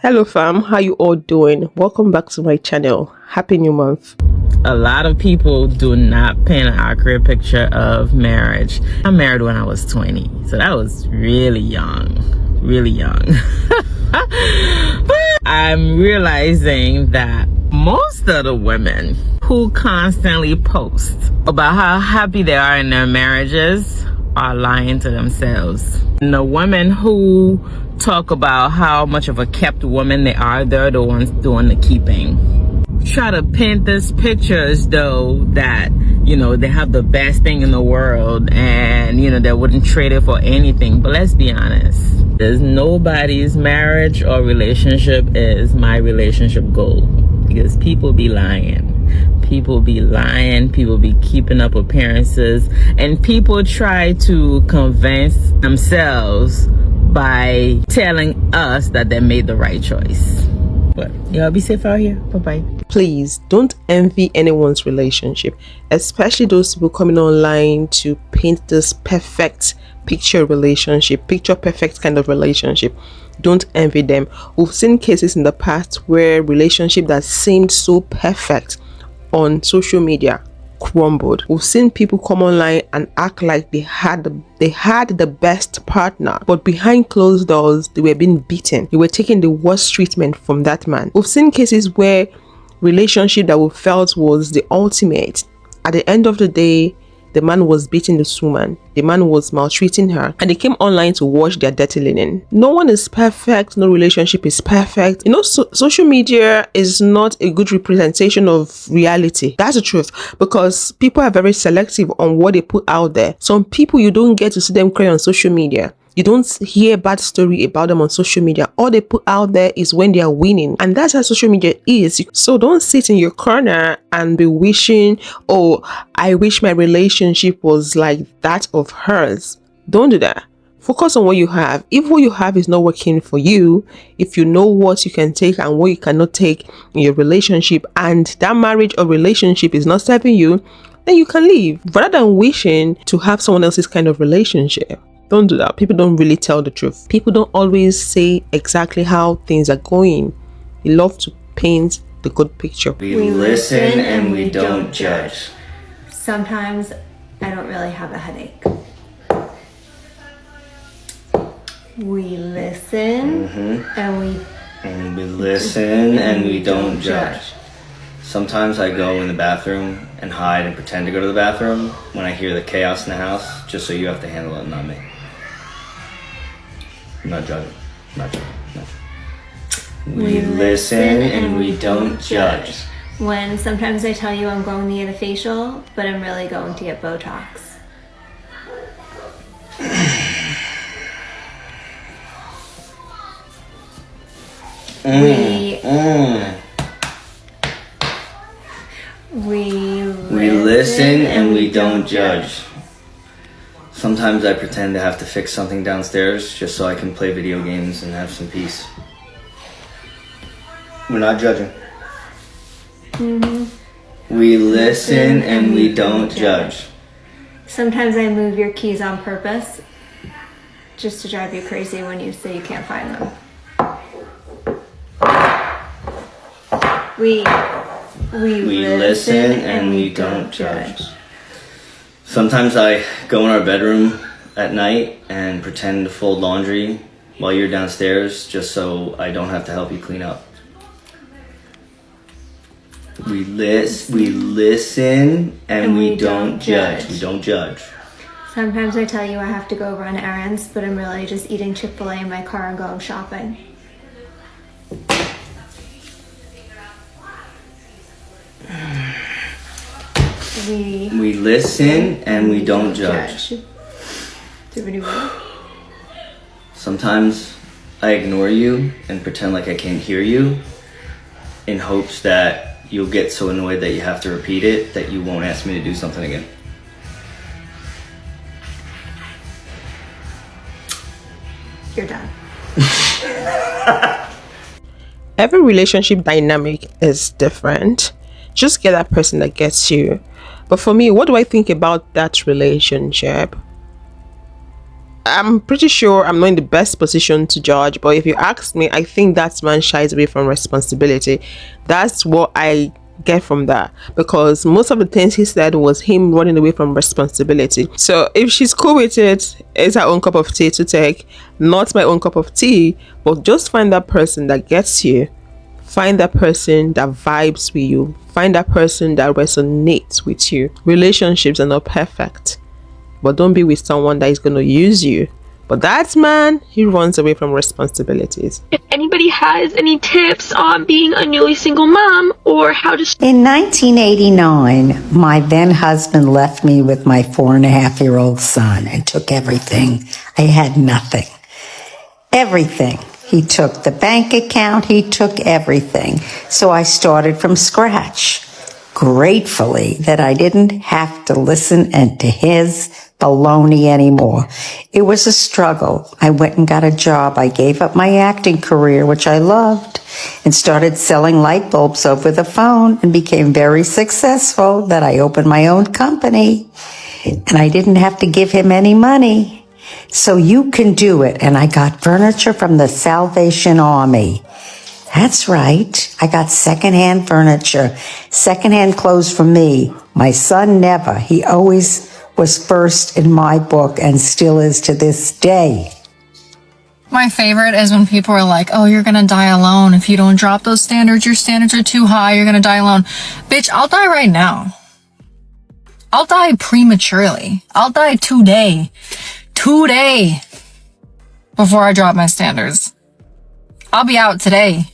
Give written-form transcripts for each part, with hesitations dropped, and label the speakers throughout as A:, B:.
A: Hello fam, how you all doing? Welcome back to my channel. Happy new month.
B: A lot of people do not paint an accurate picture of marriage. I married when I was 20, so that was really young. But I'm realizing that most of the women who constantly post about how happy they are in their marriages are lying to themselves. And the women who talk about how much of a kept woman they are, they're the ones doing the keeping. Try to paint this picture as though that, they have the best thing in the world and, they wouldn't trade it for anything. But let's be honest. There's nobody's marriage or relationship is my relationship goal. Because people be lying. People be keeping up appearances. And people try to convince themselves by telling us that they made the right choice. But y'all be safe out here. Bye-bye.
A: Please don't envy anyone's relationship, especially those people coming online to paint this perfect picture perfect kind of relationship. Don't envy them. We've seen cases in the past where relationship that seemed so perfect on social media crumbled. We've seen people come online and act like they had the best partner, but behind closed doors they were being beaten. They were taking the worst treatment from that man. We've seen cases where relationship that we felt was the ultimate, at the end of the day the man was beating this woman, the man was maltreating her, and they came online to wash their dirty linen. No one is perfect, no relationship is perfect. Social media is not a good representation of reality. That's the truth, because people are very selective on what they put out there. Some people, you don't get to see them cry on social media. You don't hear bad story about them on social media. All they put out there is when they are winning. And that's how social media is. So don't sit in your corner and be wishing, oh, I wish my relationship was like that of hers. Don't do that. Focus on what you have. If what you have is not working for you, if you know what you can take and what you cannot take in your relationship, and that marriage or relationship is not serving you, then you can leave. Rather than wishing to have someone else's kind of relationship. Don't do that. People don't really tell the truth. People don't always say exactly how things are going. They love to paint the good picture.
C: We listen and we don't judge.
D: Sometimes I don't really have a headache. We listen and we
C: listen and we don't judge. Sometimes I go in the bathroom and hide and pretend to go to the bathroom when I hear the chaos in the house, just so you have to handle it, not me. I'm not judging. No. We listen and we don't judge.
D: When sometimes I tell you I'm going to get a facial, but I'm really going to get Botox. We
C: listen and we don't judge. Sometimes I pretend to have to fix something downstairs just so I can play video games and have some peace. We're not judging. We listen and we don't judge.
D: Sometimes I move your keys on purpose just to drive you crazy when you say you can't find them. We
C: listen and we don't judge. Sometimes I go in our bedroom at night and pretend to fold laundry while you're downstairs just so I don't have to help you clean up. We listen and we don't judge. We don't judge.
D: Sometimes I tell you I have to go run errands, but I'm really just eating Chick-fil-A in my car and going shopping.
C: We listen and we don't judge. Sometimes I ignore you and pretend like I can't hear you in hopes that you'll get so annoyed that you have to repeat it that you won't ask me to do something again.
D: You're done.
A: Every relationship dynamic is different. Just get that person that gets you. But for me, what do I think about that relationship? I'm pretty sure I'm not in the best position to judge, but if you ask me, I think that man shies away from responsibility. That's what I get from that, because most of the things he said was him running away from responsibility. So if she's cool with it, it's her own cup of tea to take, not my own cup of tea. But just find that person that gets you, find that person that vibes with you, find that person that resonates with you. Relationships are not perfect, but don't be with someone that is going to use you. But that man, he runs away from responsibilities.
E: If anybody has any tips on being a newly single mom or how to...
F: In 1989, my then husband left me with my 4.5-year-old son and took everything. I had nothing. Everything. He took the bank account, he took everything. So I started from scratch, gratefully that I didn't have to listen to his baloney anymore. It was a struggle. I went and got a job. I gave up my acting career, which I loved, and started selling light bulbs over the phone and became very successful that I opened my own company and I didn't have to give him any money. So you can do it. And I got furniture from the Salvation Army. That's right. I got secondhand furniture, secondhand clothes for me. My son never. He always was first in my book and still is to this day.
G: My favorite is when people are like, oh, you're gonna die alone. If you don't drop those standards, your standards are too high, you're gonna die alone. Bitch, I'll die right now. I'll die prematurely. I'll die today. Today. Before I drop my standards. I'll be out today.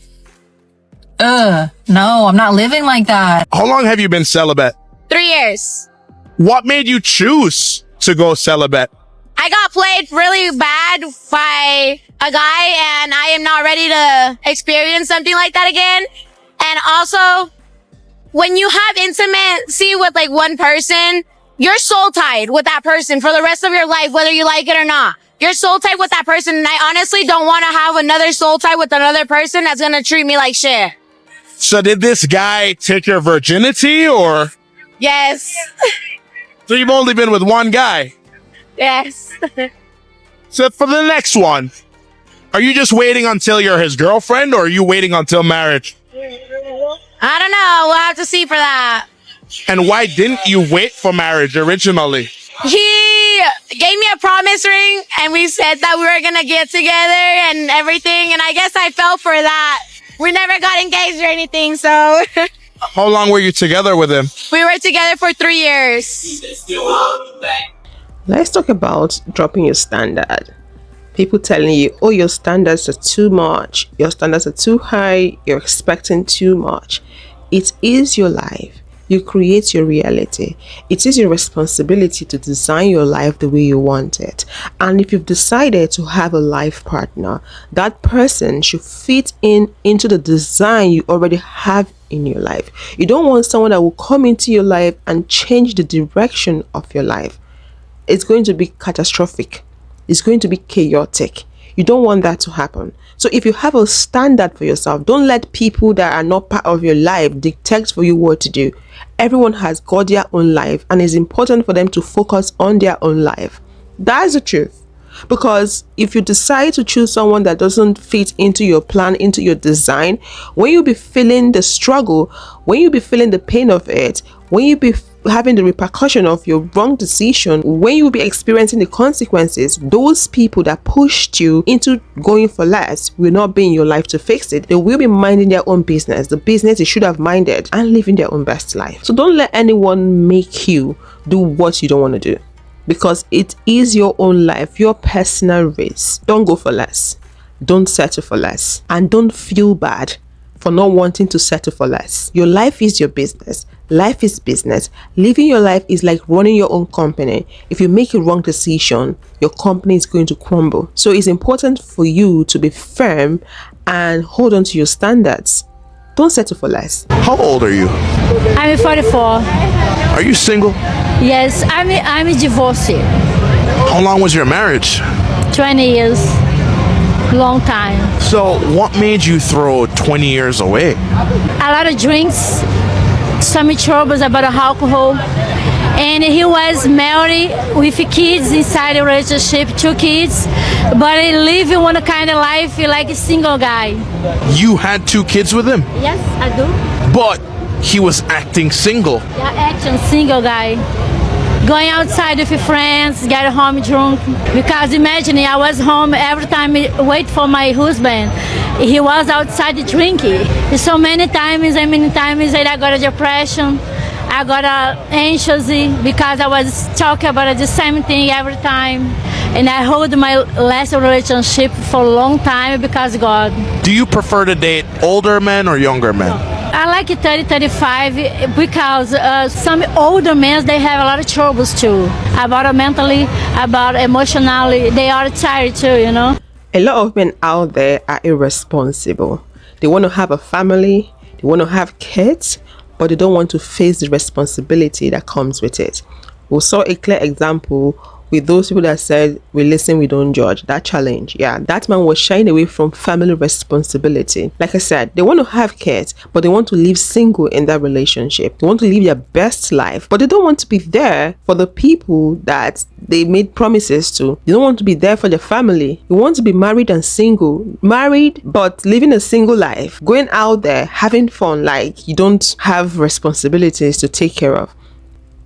G: No, I'm not living like that.
H: How long have you been celibate?
I: 3 years.
H: What made you choose to go celibate?
I: I got played really bad by a guy and I am not ready to experience something like that again. And also, when you have intimacy with like one person, you're soul tied with that person for the rest of your life, whether you like it or not. You're soul tied with that person, and I honestly don't want to have another soul tie with another person that's gonna treat me like shit.
H: So did this guy take your virginity or?
I: Yes.
H: So you've only been with one guy?
I: Yes.
H: So for the next one, are you just waiting until you're his girlfriend or are you waiting until marriage?
I: I don't know. We'll have to see for that.
H: And why didn't you wait for marriage originally?
I: He gave me a promise ring and we said that we were going to get together and everything. And I guess I fell for that. We never got engaged or anything, so.
H: How long were you together with him?
I: We were together for 3 years.
A: Let's talk about dropping your standard. People telling you, oh, your standards are too much, your standards are too high, you're expecting too much. It is your life. You create your reality. It is your responsibility to design your life the way you want it. And if you've decided to have a life partner, that person should fit into the design you already have in your life. You don't want someone that will come into your life and change the direction of your life. It's going to be catastrophic. It's going to be chaotic. You don't want that to happen. So if you have a standard for yourself, don't let people that are not part of your life dictate for you what to do. Everyone has got their own life and it's important for them to focus on their own life. That's the truth. Because if you decide to choose someone that doesn't fit into your plan, into your design, when you be feeling the struggle, when you be feeling the pain of it, when you be having the repercussion of your wrong decision, when you be experiencing the consequences, those people that pushed you into going for less will not be in your life to fix it. They will be minding their own business, the business they should have minded, and living their own best life. So don't let anyone make you do what you don't want to do, because it is your own life, your personal race. Don't go for less. Don't settle for less. And don't feel bad for not wanting to settle for less. Your life is your business. Life is business. Living your life is like running your own company. If you make a wrong decision, your company is going to crumble. So it's important for you to be firm and hold on to your standards. Don't settle for less.
H: How old are you?
J: I'm 44.
H: Are you single?
J: Yes, I'm divorced.
H: How long was your marriage?
J: 20 years. Long time.
H: So what made you throw 20 years away?
J: A lot of drinks, some troubles about alcohol, And he was married with kids inside the relationship, 2 kids, but he lived one kind of life like a single guy.
H: You had 2 kids with him,
J: Yes, I do.
H: but he was acting single.
J: Yeah, action, single guy. Going outside with friends, get home drunk. Because imagine, I was home every time, wait for my husband. He was outside drinking. So many times that I got a depression. I got anxious because I was talking about the same thing every time. And I hold my last relationship for a long time because God.
H: Do you prefer to date older men or younger men?
J: I like 30, 35 because some older men, they have a lot of troubles too. About mentally, about emotionally, they are tired too, you know.
A: A lot of men out there are irresponsible. They want to have a family, they want to have kids, but they don't want to face the responsibility that comes with it. We saw a clear example with those people that said, we listen, we don't judge. That challenge, yeah, that man was shying away from family responsibility. Like I said, they want to have kids, but they want to live single in that relationship. They want to live their best life, but they don't want to be there for the people that they made promises to. They don't want to be there for their family. They want to be married and single. Married, but living a single life. Going out there, having fun, like you don't have responsibilities to take care of.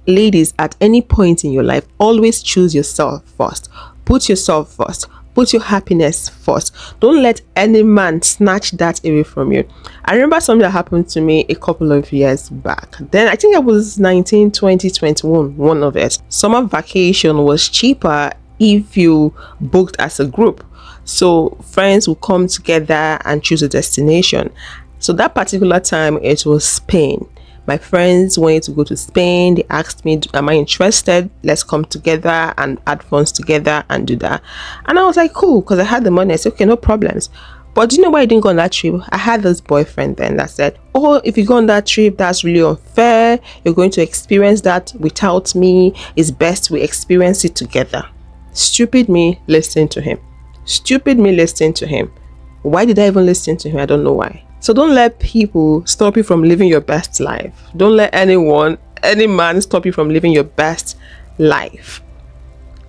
A: Ladies, at any point in your life, always choose yourself first. Put yourself first. Put your happiness first. Don't let any man snatch that away from you. I remember something that happened to me a couple of years back. Then I think I was 19, 20, 21, one of it. Summer vacation was cheaper if you booked as a group. So friends will come together and choose a destination. So that particular time, it was Spain. My friends wanted to go to Spain. They asked me, am I interested? Let's come together and add funds together and do that. And I was like, cool, because I had the money. I said, okay, no problems. But do you know why I didn't go on that trip? I had this boyfriend then that said, oh, if you go on that trip, that's really unfair. You're going to experience that without me. It's best we experience it together. Stupid me listening to him. Stupid me listening to him. Why did I even listen to him? I don't know why. So don't let people stop you from living your best life. Don't let any man stop you from living your best life.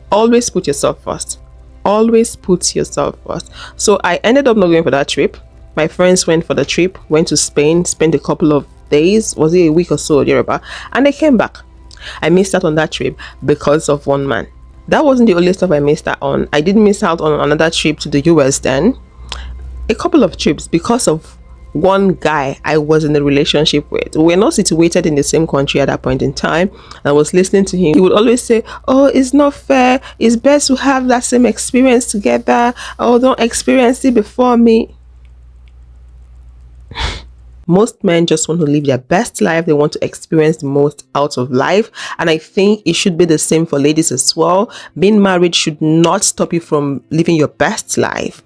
A: Always put yourself first. Always put yourself first. So I ended up not going for that trip. My friends went for the trip, went to Spain, spent a couple of days, was it a week or so, thereabout, and they came back. I missed out on that trip because of one man. That wasn't the only stuff I missed out on. I did miss out on another trip to the US then. A couple of trips because of one guy I was in a relationship with. We were not situated in the same country at that point in time. I was listening to him. He would always say, oh, it's not fair. It's best to have that same experience together. Oh, don't experience it before me. Most men just want to live their best life. They want to experience the most out of life. And I think it should be the same for ladies as well. Being married should not stop you from living your best life.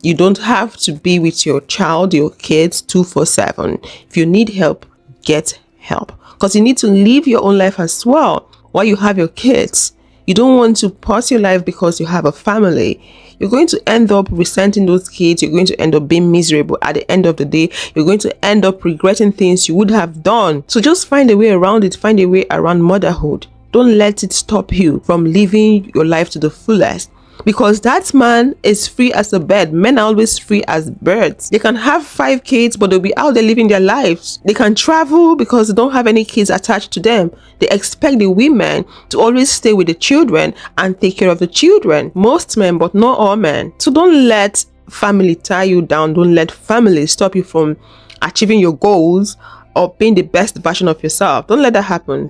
A: You don't have to be with your child, your kids 24/7. If you need help, get help. Because you need to live your own life as well while you have your kids. You don't want to pause your life because you have a family. You're going to end up resenting those kids. You're going to end up being miserable at the end of the day. You're going to end up regretting things you would have done. So just find a way around it. Find a way around motherhood. Don't let it stop you from living your life to the fullest. Because that man is free as a bird. Men are always free as birds. They can have 5 kids, but they'll be out there living their lives. They can travel because they don't have any kids attached to them. They expect the women to always stay with the children and take care of the children. Most men, but not all men. So don't let family tie you down. Don't let family stop you from achieving your goals or being the best version of yourself. Don't let that happen.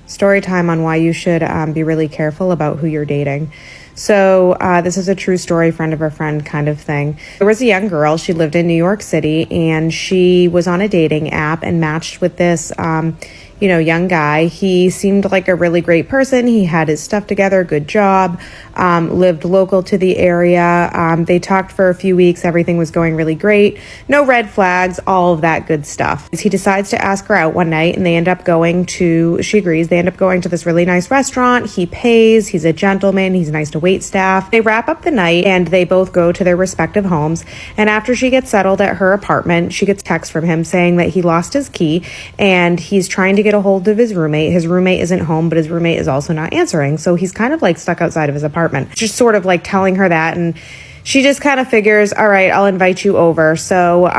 K: Story time on why you should be really careful about who you're dating. So this is a true story, friend of a friend kind of thing. There was a young girl. She lived in New York City, and she was on a dating app and matched with this young guy. He seemed like a really great person. He had his stuff together, good job, lived local to the area. They talked for a few weeks. Everything was going really great. No red flags, all of that good stuff. He decides to ask her out one night, and they end up going to, she agrees, they end up going to this really nice restaurant. He pays, he's a gentleman, he's nice to wait staff. They wrap up the night, and they both go to their respective homes. And after she gets settled at her apartment, she gets text from him saying that he lost his key, and he's trying to get a hold of his roommate. His roommate isn't home, but his roommate is also not answering. So he's kind of like stuck outside of his apartment, just sort of like telling her that. And she just kind of figures, all right, I'll invite you over. So,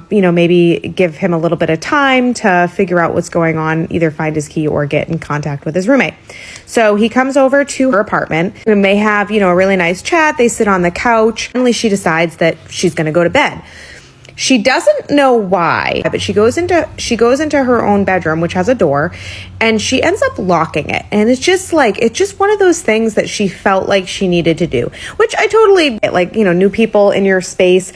K: maybe give him a little bit of time to figure out what's going on, either find his key or get in contact with his roommate. So he comes over to her apartment and they have, a really nice chat. They sit on the couch. Finally, she decides that she's going to go to bed. She doesn't know why, but she goes into her own bedroom, which has a door, and she ends up locking it. And it's just one of those things that she felt like she needed to do, which I totally like, new people in your space.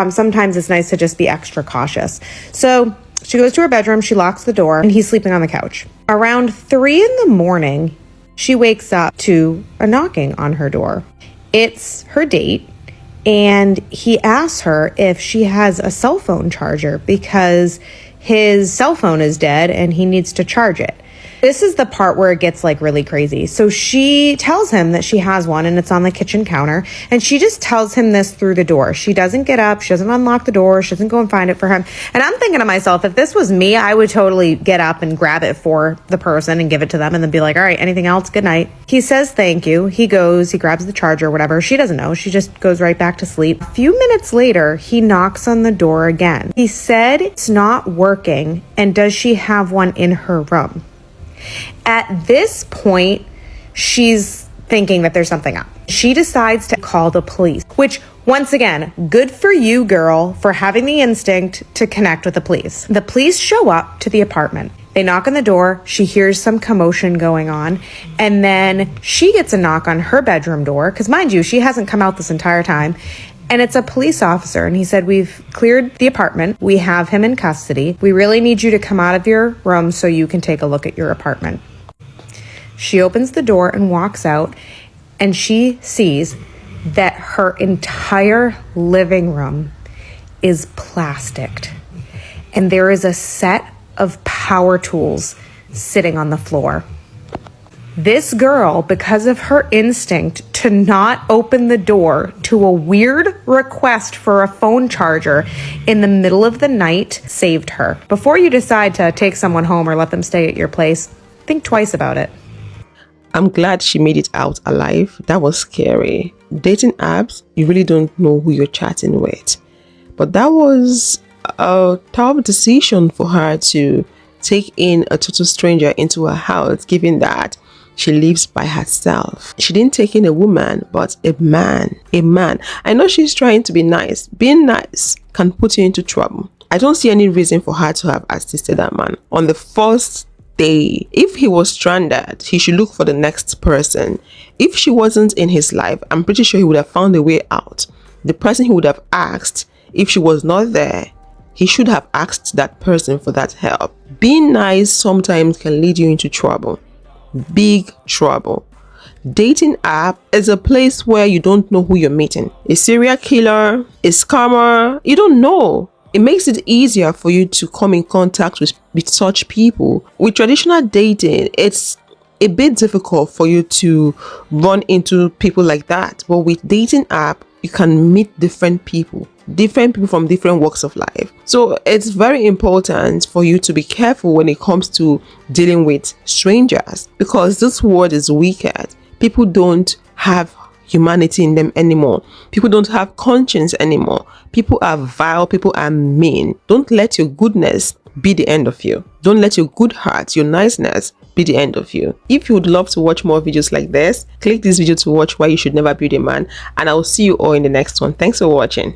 K: Sometimes it's nice to just be extra cautious. So she goes to her bedroom, she locks the door, and he's sleeping on the couch. Around 3 a.m, she wakes up to a knocking on her door. It's her date. And he asks her if she has a cell phone charger because his cell phone is dead and he needs to charge it. This is the part where it gets like really crazy. So she tells him that she has one and it's on the kitchen counter. And she just tells him this through the door. She doesn't get up. She doesn't unlock the door. She doesn't go and find it for him. And I'm thinking to myself, if this was me, I would totally get up and grab it for the person and give it to them and then be like, all right, anything else? Good night. He says thank you. He goes, he grabs the charger, whatever. She doesn't know. She just goes right back to sleep. A few minutes later, he knocks on the door again. He said it's not working. And does she have one in her room? At this point, she's thinking that there's something up. She decides to call the police, which, once again, good for you, girl, for having the instinct to connect with the police. The police show up to the apartment. They knock on the door. She hears some commotion going on. And then she gets a knock on her bedroom door, because mind you, she hasn't come out this entire time. And it's a police officer. And he said, we've cleared the apartment. We have him in custody. We really need you to come out of your room so you can take a look at your apartment. She opens the door and walks out. And she sees that her entire living room is plasticked. And there is a set of power tools sitting on the floor. This girl, because of her instinct to not open the door to a weird request for a phone charger in the middle of the night, saved her. Before you decide to take someone home or let them stay at your place, think twice about it.
A: I'm glad she made it out alive. That was scary. Dating apps, you really don't know who you're chatting with. But that was a tough decision for her to take in a total stranger into her house, given that she lives by herself. She didn't take in a woman, but a man. A man. I know she's trying to be nice. Being nice can put you into trouble. I don't see any reason for her to have assisted that man. On the first day, if he was stranded, he should look for the next person. If she wasn't in his life, I'm pretty sure he would have found a way out. The person he would have asked, if she was not there, he should have asked that person for that help. Being nice sometimes can lead you into trouble. Big trouble. Dating app is a place where you don't know who you're meeting. A serial killer, a scammer, you don't know. It makes it easier for you to come in contact with such people. With traditional dating, it's a bit difficult for you to run into people like that. But with dating app, you can meet different people from different walks of life. So it's very important for you to be careful when it comes to dealing with strangers, because this world is wicked. People don't have humanity in them anymore. People don't have conscience anymore. People are vile. People are mean. Don't let your goodness be the end of you. Don't let your good heart, your niceness, be the end of you. If you would love to watch more videos like this, click this video to watch Why You Should Never Build a Man, and I will see you all in the next one. Thanks for watching.